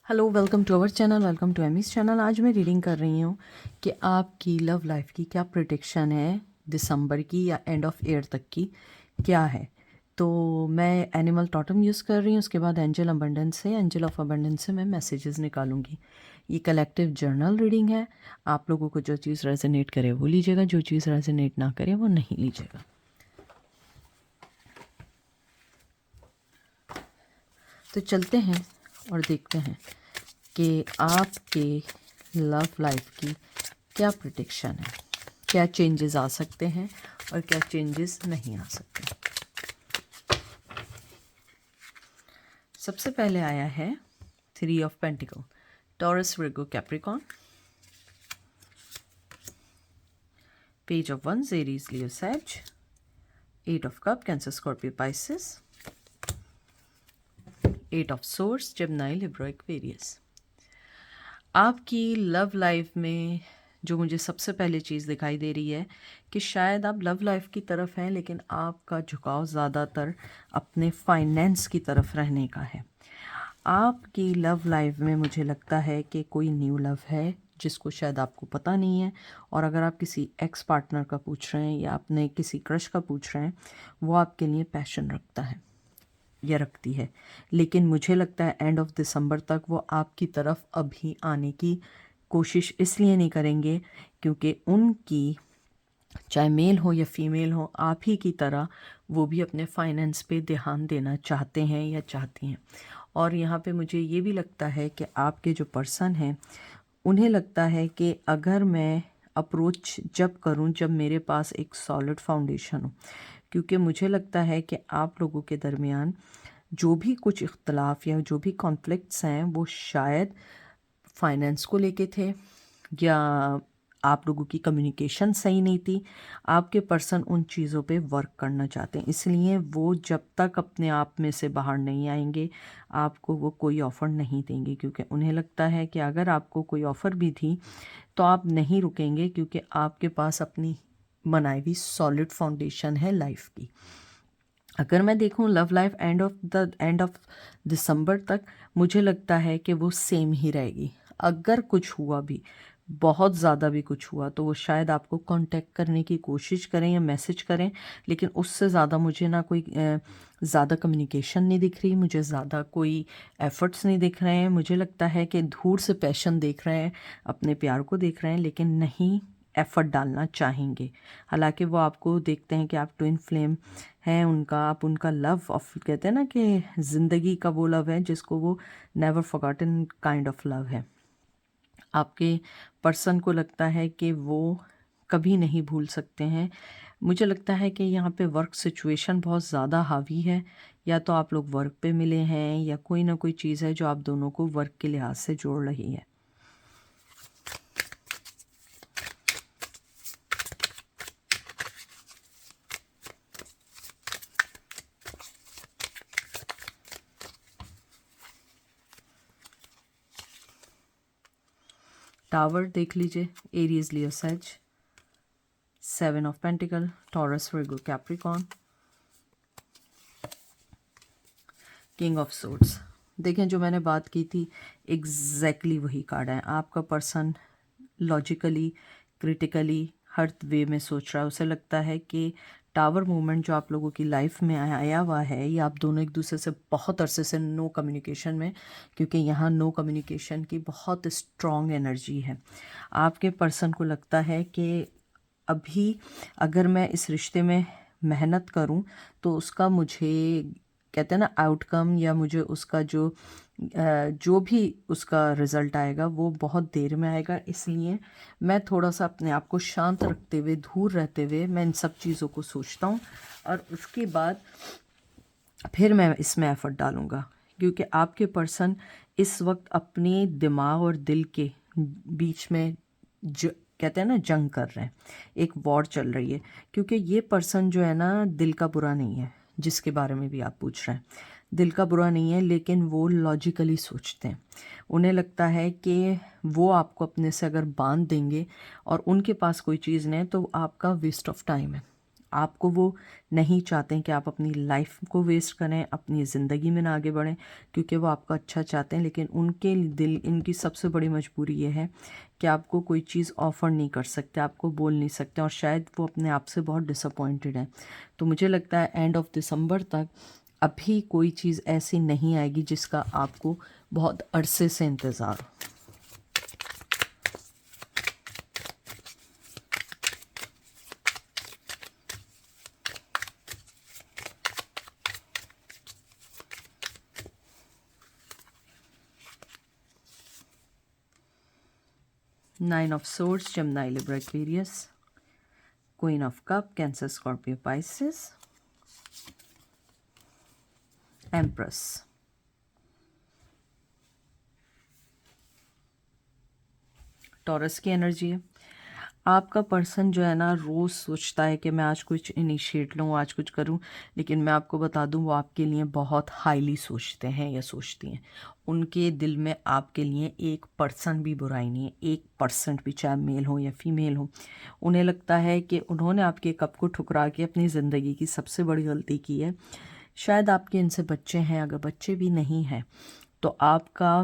Hello, welcome to our channel, welcome to Amy's channel. आज मैं reading कर रही हूँ कि आपकी लव लाइफ की क्या प्रिडिक्शन है दिसंबर की या एंड ऑफ ईयर तक की क्या है। तो मैं एनिमल टोटम यूज़ कर रही हूँ, उसके बाद एंजल ऑफ अबंडेंस से मैं मैसेजेस निकालूंगी। ये कलेक्टिव जर्नल रीडिंग है। आप लोगों को जो चीज़ रेजोनेट करे वो लीजिएगा, जो चीज़ रेजोनेट ना करे वो नहीं लीजिएगा। तो चलते हैं और देखते हैं कि आपके लव लाइफ की क्या प्रिडिक्शन है, क्या चेंजेस आ सकते हैं और क्या चेंजेस नहीं आ सकते। सबसे पहले आया है 3 of pentacle, Taurus, Virgo, Capricorn. Page of wands, Aries, Leo, सैज। 8 of cup, Cancer, Scorpio, Pisces. 8 of swords, Gemini, Libra, Aquarius. आपकी लव लाइफ में जो मुझे सबसे पहले चीज़ दिखाई दे रही है कि शायद आप लव लाइफ की तरफ हैं, लेकिन आपका झुकाव ज़्यादातर अपने फाइनेंस की तरफ रहने का है। आपकी लव लाइफ में मुझे लगता है कि कोई न्यू लव है जिसको शायद आपको पता नहीं है, और अगर आप किसी एक्स पार्टनर का पूछ रहे हैं या अपने किसी क्रश का पूछ रहे हैं, वो आपके लिए पैशन रखता है या रखती है। लेकिन मुझे लगता है एंड ऑफ दिसंबर तक वो आपकी तरफ अभी आने की कोशिश इसलिए नहीं करेंगे क्योंकि उनकी, चाहे मेल हो या फीमेल हो, आप ही की तरह वो भी अपने फाइनेंस पे ध्यान देना चाहते हैं या चाहती हैं। और यहाँ पे मुझे ये भी लगता है कि आपके जो पर्सन हैं उन्हें लगता है कि अगर मैं अप्रोच जब करूं जब मेरे पास एक सॉलिड फाउंडेशन हो, क्योंकि मुझे लगता है कि आप लोगों के दरमियान जो भी कुछ इख्तलाफ या जो भी कॉन्फ्लिक्ट्स हैं वो शायद फाइनेंस को लेके थे, या आप लोगों की कम्युनिकेशन सही नहीं थी। आपके पर्सन उन चीज़ों पे वर्क करना चाहते हैं, इसलिए वो जब तक अपने आप में से बाहर नहीं आएंगे आपको वो कोई ऑफ़र नहीं देंगे, क्योंकि उन्हें लगता है कि अगर आपको कोई ऑफ़र भी थी तो आप नहीं रुकेंगे, क्योंकि आपके पास अपनी बनाई हुई सॉलिड फाउंडेशन है लाइफ की। अगर मैं देखूं love life end of December तक, मुझे लगता है कि वो सेम ही रहेगी। अगर कुछ हुआ भी, बहुत ज़्यादा भी कुछ हुआ, तो वो शायद आपको कांटेक्ट करने की कोशिश करें या मैसेज करें, लेकिन उससे ज़्यादा मुझे ना कोई ज़्यादा कम्युनिकेशन नहीं दिख रही, मुझे ज़्यादा कोई एफ़र्ट्स नहीं दिख रहे हैं। मुझे लगता है कि दूर से पैशन देख रहे हैं, अपने प्यार को देख रहे हैं, लेकिन नहीं एफ़र्ट डालना चाहेंगे। हालांकि वो आपको देखते हैं कि आप ट्विन फ्लेम हैं उनका, आप उनका लव ऑफ, कहते हैं ना कि ज़िंदगी का वो लव है जिसको वो never forgotten kind of love है। आपके पर्सन को लगता है कि वो कभी नहीं भूल सकते हैं। मुझे लगता है कि यहाँ पे वर्क सिचुएशन बहुत ज़्यादा हावी है, या तो आप लोग वर्क पे मिले हैं या कोई ना कोई चीज़ है जो आप दोनों को वर्क के लिहाज से जोड़ रही है। टावर देख लीजिए, एरीज, लियो, सैज। 7 of pentacle, Taurus, Virgo, Capricorn. King of swords. देखें, जो मैंने बात की थी एग्जैक्टली वही कार्ड है। आपका पर्सन लॉजिकली, क्रिटिकली, हर वे में सोच रहा है। उसे लगता है कि टावर मूवमेंट जो आप लोगों की लाइफ में आया हुआ है, ये आप दोनों एक दूसरे से बहुत अरसे से नो कम्युनिकेशन में, क्योंकि यहाँ नो कम्युनिकेशन की बहुत स्ट्रॉन्ग एनर्जी है। आपके पर्सन को लगता है कि अभी अगर मैं इस रिश्ते में मेहनत करूं तो उसका मुझे, कहते हैं ना, आउटकम, या मुझे उसका जो भी उसका रिज़ल्ट आएगा वो बहुत देर में आएगा। इसलिए मैं थोड़ा सा अपने आप को शांत रखते हुए, दूर रहते हुए मैं इन सब चीज़ों को सोचता हूँ, और उसके बाद फिर मैं इसमें एफ़र्ट डालूँगा। क्योंकि आपके पर्सन इस वक्त अपने दिमाग और दिल के बीच में कहते हैं ना, जंग कर रहे हैं, एक वॉर चल रही है। क्योंकि ये पर्सन जो है ना, दिल का बुरा नहीं है, जिसके बारे में भी आप पूछ रहे हैं, दिल का बुरा नहीं है, लेकिन वो लॉजिकली सोचते हैं। उन्हें लगता है कि वो आपको अपने से अगर बांध देंगे और उनके पास कोई चीज़ नहीं है तो आपका वेस्ट ऑफ टाइम है। आपको वो नहीं चाहते हैं कि आप अपनी लाइफ को वेस्ट करें, अपनी ज़िंदगी में ना आगे बढ़ें, क्योंकि वो आपका अच्छा चाहते हैं। लेकिन उनके दिल, इनकी सबसे बड़ी मजबूरी ये है कि आपको कोई चीज़ ऑफ़र नहीं कर सकते, आपको बोल नहीं सकते, और शायद वो अपने आप से बहुत डिसअपॉइंटेड हैं। तो मुझे लगता है एंड ऑफ दिसंबर तक अभी कोई चीज़ ऐसी नहीं आएगी जिसका आपको बहुत अरसे से इंतज़ार हो। Nine of Swords, Gemini, Libra, Aquarius. Queen of Cup, Cancer, Scorpio, Pisces. Empress. Taurus की एनर्जी है। आपका पर्सन जो है ना रोज़ सोचता है कि मैं आज कुछ इनिशिएट लूँ, आज कुछ करूँ, लेकिन मैं आपको बता दूँ वो आपके लिए बहुत हाईली सोचते हैं या सोचती हैं। उनके दिल में आपके लिए 1% भी बुराई नहीं है, 1% भी, चाहे मेल हो या फीमेल हो। उन्हें लगता है कि उन्होंने आपके कप को ठुकरा के अपनी ज़िंदगी की सबसे बड़ी गलती की है। शायद आपके इनसे बच्चे हैं, अगर बच्चे भी नहीं हैं तो आपका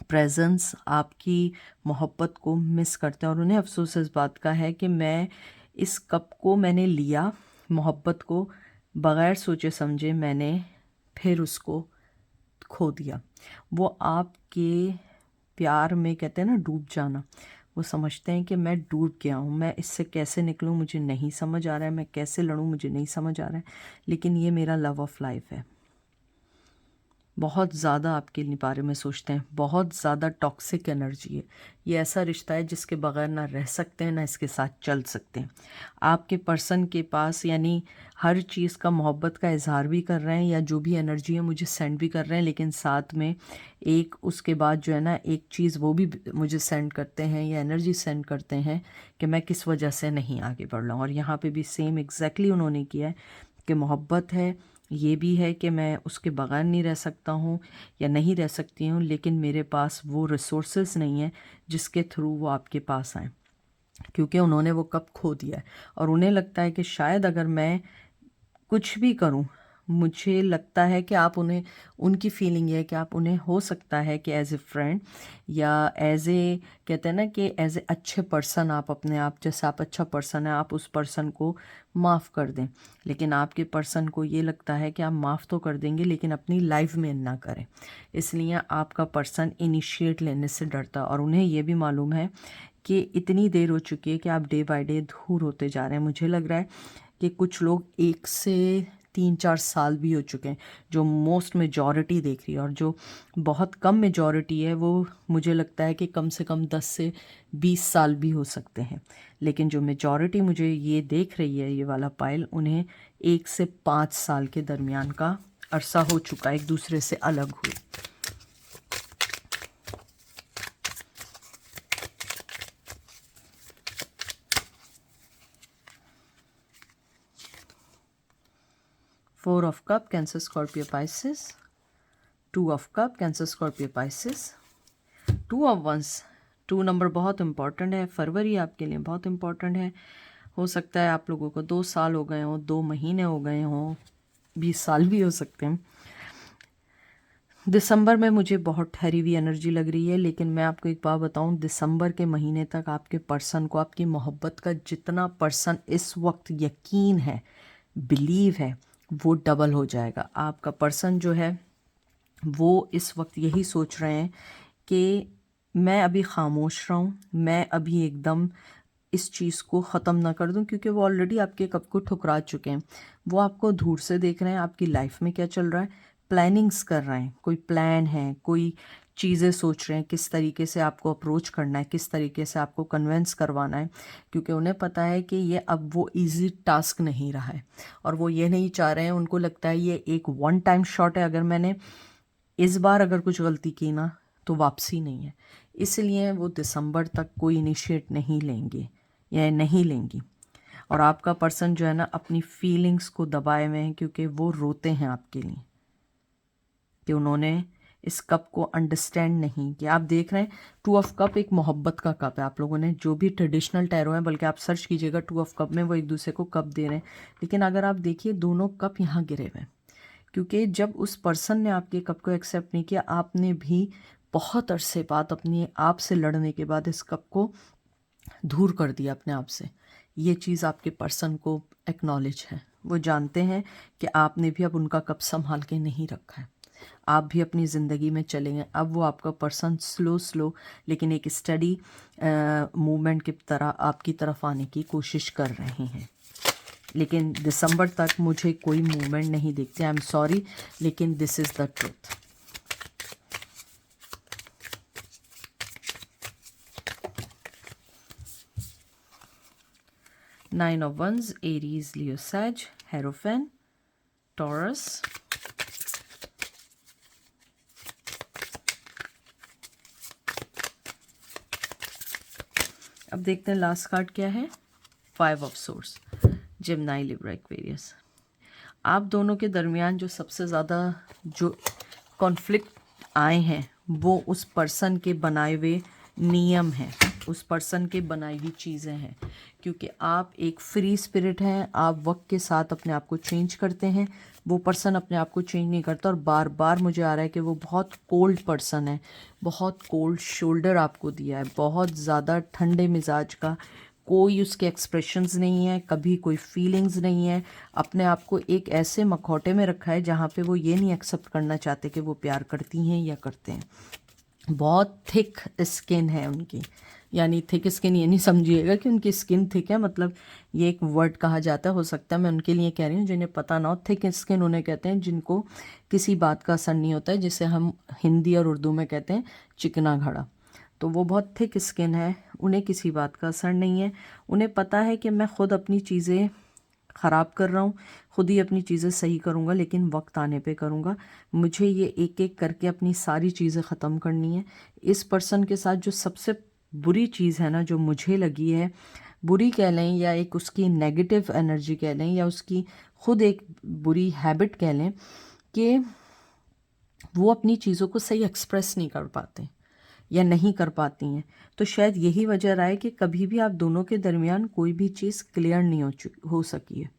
प्रेजेंस, आपकी मोहब्बत को मिस करते हैं, और उन्हें अफसोस इस बात का है कि मैं इस कप को मैंने लिया, मोहब्बत को बग़ैर सोचे समझे मैंने फिर उसको खो दिया। वो आपके प्यार में, कहते हैं ना डूब जाना, वो समझते हैं कि मैं डूब गया हूँ, मैं इससे कैसे निकलूँ मुझे नहीं समझ आ रहा है, मैं कैसे लड़ूँ मुझे नहीं समझ आ रहा है, लेकिन ये मेरा लव ऑफ लाइफ है। बहुत ज़्यादा आपके बारे में सोचते हैं, बहुत ज़्यादा टॉक्सिक एनर्जी है। ये ऐसा रिश्ता है जिसके बगैर ना रह सकते हैं, ना इसके साथ चल सकते हैं। आपके पर्सन के पास यानी हर चीज़ का, मोहब्बत का इजहार भी कर रहे हैं, या जो भी एनर्जी है मुझे सेंड भी कर रहे हैं, लेकिन साथ में एक उसके बाद जो है ना एक चीज़ वो भी मुझे सेंड करते हैं, या एनर्जी सेंड करते हैं कि मैं किस वजह से नहीं आगे बढ़ रहा हूँ। और यहाँ पे भी सेम एग्जैक्टली उन्होंने किया है कि मोहब्बत है, ये भी है कि मैं उसके बगैर नहीं रह सकता हूँ या नहीं रह सकती हूँ, लेकिन मेरे पास वो रिसोर्सेज नहीं है जिसके थ्रू वो आपके पास आए, क्योंकि उन्होंने वो कब खो दिया है। और उन्हें लगता है कि शायद अगर मैं कुछ भी करूं, मुझे लगता है कि आप उन्हें, उनकी फीलिंग ये है कि आप उन्हें, हो सकता है कि एज ए फ्रेंड या एज ए, कहते हैं ना कि एज ए अच्छे पर्सन, आप अपने आप, जैसे आप अच्छा पर्सन है, आप उस पर्सन को माफ़ कर दें। लेकिन आपके पर्सन को ये लगता है कि आप माफ़ तो कर देंगे लेकिन अपनी लाइफ में ना करें, इसलिए आपका पर्सन इनिशिएट लेने से डरता है। और उन्हें ये भी मालूम है कि इतनी देर हो चुकी है कि आप डे बाय डे दूर होते जा रहे हैं। मुझे लग रहा है कि कुछ लोग 1 से 3-4 साल भी हो चुके हैं, जो मोस्ट मेजॉरिटी देख रही है, और जो बहुत कम मेजॉरिटी है वो मुझे लगता है कि कम से कम 10 से 20 साल भी हो सकते हैं। लेकिन जो मेजॉरिटी मुझे ये देख रही है, ये वाला पाइल, उन्हें 1 से 5 साल के दरमियान का अरसा हो चुका है एक दूसरे से अलग हुए। Four of Cup, Cancer, Scorpio, Pisces. Two of Cup, Cancer, Scorpio, Pisces. Two of Wands. 2 number बहुत इम्पॉर्टेंट है, फरवरी आपके लिए बहुत इम्पॉर्टेंट है। हो सकता है आप लोगों को 2 साल हो गए हों, 2 महीने हो गए हों, 20 साल भी हो सकते हैं। दिसंबर में मुझे बहुत ठहरी हुई एनर्जी लग रही है, लेकिन मैं आपको एक बात बताऊं, दिसंबर के महीने तक आपके पर्सन को आपकी मोहब्बत का जितना पर्सन इस वक्त यकीन है, बिलीव है, वो डबल हो जाएगा। आपका पर्सन जो है वो इस वक्त यही सोच रहे हैं कि मैं अभी खामोश रहूं, मैं अभी एकदम इस चीज़ को ख़त्म ना कर दूं, क्योंकि वो ऑलरेडी आपके कप को ठुकरा चुके हैं। वो आपको दूर से देख रहे हैं, आपकी लाइफ में क्या चल रहा है, प्लानिंग्स कर रहे हैं, कोई प्लान है, कोई चीज़ें सोच रहे हैं, किस तरीके से आपको अप्रोच करना है, किस तरीके से आपको कन्विंस करवाना है, क्योंकि उन्हें पता है कि ये अब वो इजी टास्क नहीं रहा है, और वो ये नहीं चाह रहे हैं। उनको लगता है ये एक वन टाइम शॉट है, अगर मैंने इस बार अगर कुछ गलती की ना तो वापसी नहीं है, इसलिए वो दिसंबर तक कोई इनिशिएट नहीं लेंगे या नहीं लेंगी। और आपका पर्सन जो है ना अपनी फीलिंग्स को दबाए हुए हैं, क्योंकि वो रोते हैं आपके लिए कि उन्होंने इस कप को अंडरस्टैंड नहीं किया। आप देख रहे हैं 2 ऑफ कप एक मोहब्बत का कप है। आप लोगों ने जो भी ट्रेडिशनल टैरो है, बल्कि आप सर्च कीजिएगा 2 ऑफ कप में, वो एक दूसरे को कप दे रहे हैं। लेकिन अगर आप देखिए दोनों कप यहाँ गिरे हुए हैं, क्योंकि जब उस पर्सन ने आपके कप को एक्सेप्ट नहीं किया, आपने भी बहुत अरसे बाद अपने आप से लड़ने के बाद इस कप को दूर कर दिया अपने आप से। ये चीज़ आपके पर्सन को एक्नॉलेज है। वो जानते हैं कि आपने भी अब उनका कप संभाल के नहीं रखा है। आप भी अपनी ज़िंदगी में चलेंगे। अब वो आपका पर्सन स्लो लेकिन एक स्टडी मूवमेंट की तरह आपकी तरफ आने की कोशिश कर रहे हैं। लेकिन दिसंबर तक मुझे कोई मूवमेंट नहीं दिखती। आई एम सॉरी, लेकिन this is the truth. Nine of wands, Aries, Leo, सैज, हेरोफेन, टॉरस। अब देखते हैं लास्ट कार्ड क्या है। 5 of swords, Gemini, Libra, Aquarius. आप दोनों के दरमियान जो सबसे ज़्यादा जो कॉन्फ्लिक्ट आए हैं वो उस पर्सन के बनाए हुए नियम हैं, उस पर्सन के बनाई हुई चीज़ें हैं। क्योंकि आप एक फ्री स्पिरिट हैं, आप वक्त के साथ अपने आप को चेंज करते हैं। वो पर्सन अपने आप को चेंज नहीं करता। और बार बार मुझे आ रहा है कि वो बहुत कोल्ड पर्सन है, बहुत कोल्ड शोल्डर आपको दिया है, बहुत ज़्यादा ठंडे मिजाज का। कोई उसके एक्सप्रेशंस नहीं है, कभी कोई फीलिंग्स नहीं है। अपने आप को एक ऐसे मखौटे में रखा है जहाँ पे वो ये नहीं एक्सेप्ट करना चाहते कि वो प्यार करती हैं या करते हैं। बहुत थिक स्किन है उनकी, यानी थिक स्किन ये नहीं समझिएगा कि उनकी स्किन थिक है, मतलब ये एक वर्ड कहा जाता है। हो सकता है मैं उनके लिए कह रही हूँ जिन्हें पता ना हो। थिक स्किन उन्हें कहते हैं जिनको किसी बात का असर नहीं होता है, जिसे हम हिंदी और उर्दू में कहते हैं चिकना घड़ा। तो वो बहुत थिक स्किन है, उन्हें किसी बात का असर नहीं है। उन्हें पता है कि मैं खुद अपनी चीज़ें ख़राब कर रहा हूँ, खुद ही अपनी चीज़ें सही करूँगा, लेकिन वक्त आने पे करूँगा। मुझे ये एक एक करके अपनी सारी चीज़ें ख़त्म करनी है। इस पर्सन के साथ जो सबसे बुरी चीज़ है ना, जो मुझे लगी है, बुरी कह लें या एक उसकी नेगेटिव एनर्जी कह लें या उसकी खुद एक बुरी हैबिट कह लें, कि वो अपनी चीज़ों को सही एक्सप्रेस नहीं कर पाते या नहीं कर पाती हैं। तो शायद यही वजह रहा है कि कभी भी आप दोनों के दरमियान कोई भी चीज़ क्लियर नहीं हो सकी है।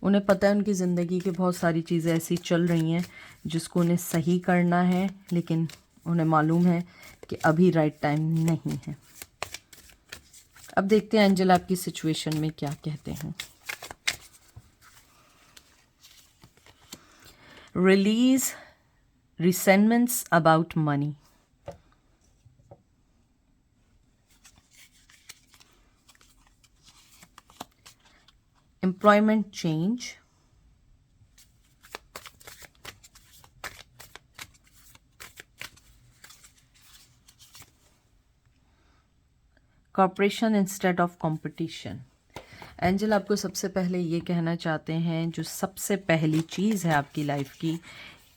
उन्हें पता है उनकी ज़िंदगी की बहुत सारी चीज़ें ऐसी चल रही हैं जिसको उन्हें सही करना है, लेकिन उन्हें मालूम है कि अभी राइट टाइम नहीं है। अब देखते हैं एंजल आपकी सिचुएशन में क्या कहते हैं। Release resentments about money. Employment change. Cooperation instead of competition. Angel आपको सबसे पहले ये कहना चाहते हैं, जो सबसे पहली चीज़ है आपकी लाइफ की,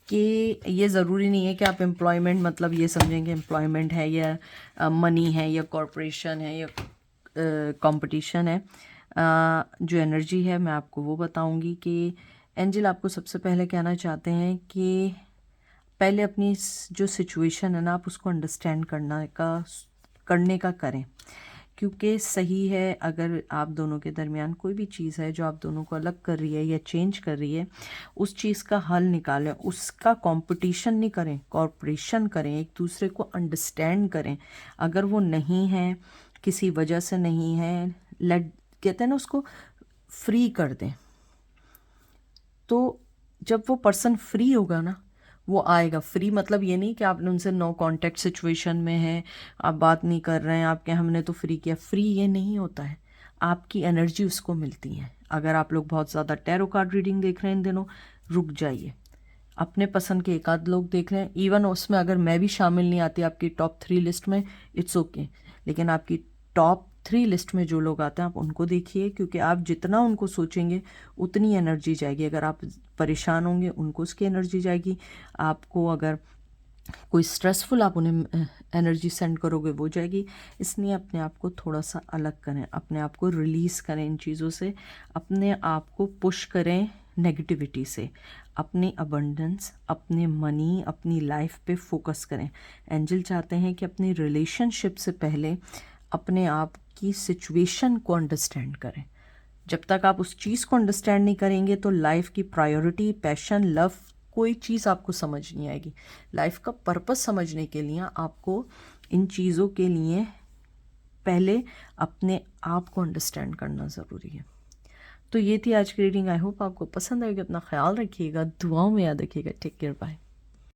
कि ये ज़रूरी नहीं है कि आप एम्प्लॉयमेंट मतलब ये समझेंगे एम्प्लॉयमेंट है या मनी है या कॉरपोरेशन है या कंपटीशन है। जो एनर्जी है मैं आपको वो बताऊंगी कि एंजल आपको सबसे पहले कहना चाहते हैं कि पहले अपनी जो सिचुएशन है ना, आप उसको अंडरस्टैंड करने का करें। क्योंकि सही है, अगर आप दोनों के दरमियान कोई भी चीज़ है जो आप दोनों को अलग कर रही है या चेंज कर रही है, उस चीज़ का हल निकालें। उसका कंपटीशन नहीं करें, कॉर्पोरेशन करें, एक दूसरे को अंडरस्टैंड करें। अगर वो नहीं है, किसी वजह से नहीं है, कहते हैं ना, उसको फ्री कर दें। तो जब वो पर्सन फ्री होगा ना, वो आएगा। फ्री मतलब ये नहीं कि आपने उनसे नो कांटेक्ट सिचुएशन में है, आप बात नहीं कर रहे हैं, आपके हमने तो फ्री किया। फ्री ये नहीं होता है, आपकी एनर्जी उसको मिलती है। अगर आप लोग बहुत ज़्यादा टैरो कार्ड रीडिंग देख रहे हैं इन दिनों, रुक जाइए, अपने पसंद के एक आध लोग देख रहे हैं। इवन उसमें अगर मैं भी शामिल नहीं आती आपकी टॉप 3 लिस्ट में, इट्स ओके, लेकिन आपकी टॉप 3 लिस्ट में जो लोग आते हैं आप उनको देखिए, क्योंकि आप जितना उनको सोचेंगे उतनी एनर्जी जाएगी। अगर आप परेशान होंगे, उनको उसकी एनर्जी जाएगी। आपको अगर कोई स्ट्रेसफुल आप उन्हें एनर्जी सेंड करोगे वो जाएगी। इसलिए अपने आप को थोड़ा सा अलग करें, अपने आप को रिलीज़ करें इन चीज़ों से, अपने आप को पुश करें नेगेटिविटी से, अपनी अबंडेंस, अपने मनी, अपनी लाइफ पे फोकस करें। एंजल चाहते हैं कि अपनी रिलेशनशिप से पहले अपने आप की सिचुएशन को अंडरस्टैंड करें। जब तक आप उस चीज़ को अंडरस्टैंड नहीं करेंगे तो लाइफ की प्रायोरिटी, पैशन, लव, कोई चीज़ आपको समझ नहीं आएगी। लाइफ का पर्पस समझने के लिए आपको इन चीज़ों के लिए पहले अपने आप को अंडरस्टैंड करना ज़रूरी है। तो ये थी आज की रीडिंग। आई होप आपको पसंद आएगी। अपना ख्याल रखिएगा, दुआओं में याद रखिएगा। Take care, bye.